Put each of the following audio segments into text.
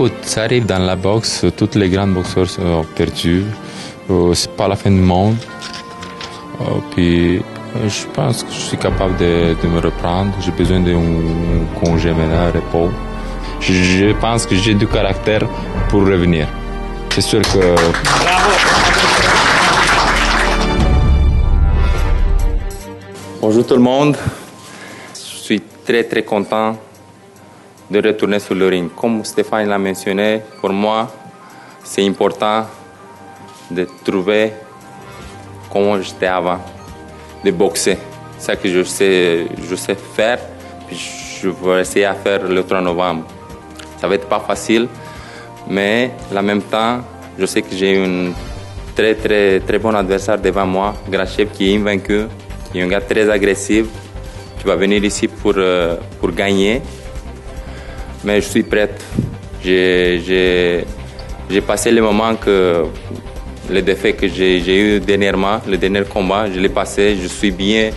Écoute, ça arrive dans la boxe, tous les grands boxeurs sont perdus. C'est pas la fin du monde. Puis je pense que je suis capable de me reprendre. J'ai besoin d'un congé maintenant, repos. Je pense que j'ai du caractère pour revenir. C'est sûr que... Bravo! Bonjour tout le monde. Je suis très content de retourner sur le ring. Comme Stéphane l'a mentionné, pour moi, c'est important de trouver comment j'étais avant, de boxer. C'est ça que je sais faire, puis je vais essayer à faire le 3 novembre. Ça va être pas facile, mais en même temps, je sais que j'ai un très bon adversaire devant moi, Grachev, qui est invaincu, qui est un gars très agressif, qui va venir ici pour gagner. Mais je suis prête. J'ai passé le moment que le défait que j'ai eu dernièrement, le dernier combat, je l'ai passé. Je suis bien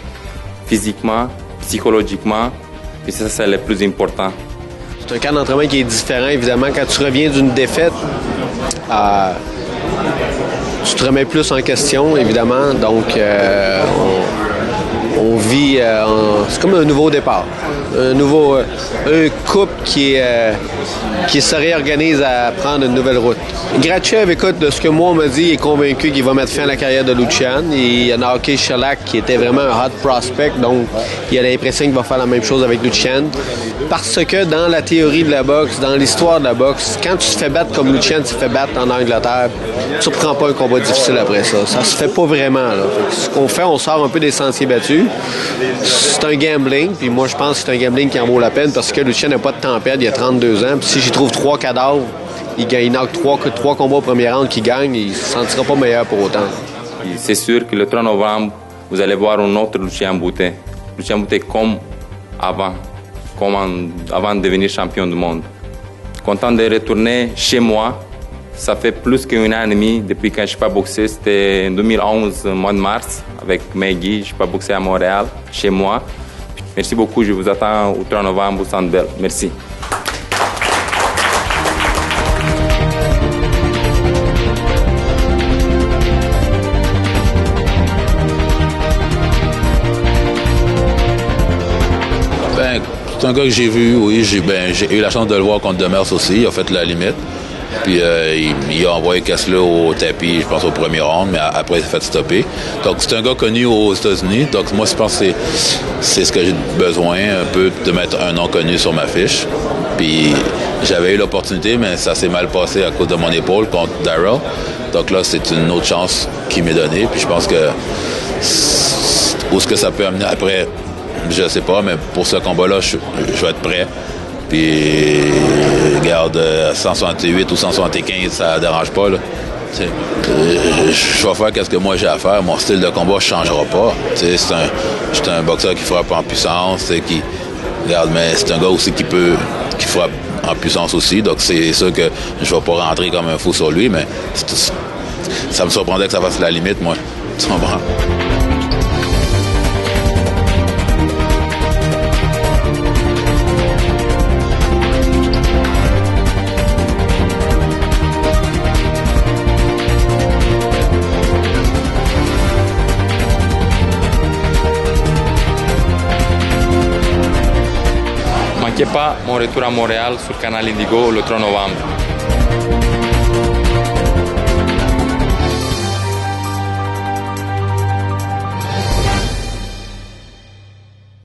physiquement, psychologiquement, et ça, c'est le plus important. C'est un camp d'entraînement qui est différent, évidemment. Quand tu reviens d'une défaite, tu te remets plus en question, évidemment. Donc, on vit, c'est comme un nouveau départ. Un couple qui se réorganise à prendre une nouvelle route. Grachev, écoute, de ce que moi on m'a dit, il est convaincu qu'il va mettre fin à la carrière de Lucian. Il y a Naoki Sherlock qui était vraiment un hot prospect, donc il a l'impression qu'il va faire la même chose avec Lucian. Parce que dans la théorie de la boxe, dans l'histoire de la boxe, quand tu te fais battre comme Lucian se fait battre en Angleterre, tu ne reprends pas un combat difficile après ça. Ça se fait pas vraiment. Là. Ce qu'on fait, on sort un peu des sentiers battus. C'est un gambling, puis moi je pense que c'est un gambling qui en vaut la peine parce que Lucian n'a pas de temps à perdre, il a 32 ans. Puis si j'y trouve 3 cadavres, il knock 3 combats au premier round qu'il gagne, il ne se sentira pas meilleur pour autant. C'est sûr que le 3 novembre, vous allez voir un autre Lucien Boutet. Lucien Boutet comme avant de devenir champion du monde. Content de retourner chez moi. Ça fait plus qu'un an et demi depuis que je n'ai pas boxé. C'était en 2011, mois de mars, avec Maggie. Je n'ai pas boxé à Montréal, chez moi. Merci beaucoup. Je vous attends au 3 novembre au Centre Bell. Merci. C'est un gars que j'ai vu, oui. J'ai eu la chance de le voir contre Demers aussi. Il a fait la limite. Puis il a envoyé Kessler au tapis, je pense, au premier round, mais après, il s'est fait stopper. Donc, c'est un gars connu aux États-Unis. Donc, moi, je pense que c'est ce que j'ai besoin, un peu, de mettre un nom connu sur ma fiche. Puis, j'avais eu l'opportunité, mais ça s'est mal passé à cause de mon épaule contre Darrell. Donc là, c'est une autre chance qui m'est donnée. Puis, je pense que où est-ce que ça peut amener après, je sais pas, mais pour ce combat-là, je vais être prêt. Puis, regarde, 168 ou 175, ça ne dérange pas. Là. Je vais faire ce que moi j'ai à faire. Mon style de combat ne changera pas. C'est un boxeur qui frappe en puissance. Regarde, mais c'est un gars aussi qui frappe en puissance aussi. Donc, c'est sûr que je ne vais pas rentrer comme un fou sur lui, mais ça me surprendrait que ça fasse la limite, moi. Tu comprends? Ne manquez pas mon retour à Montréal sur Canal Indigo le 3 novembre.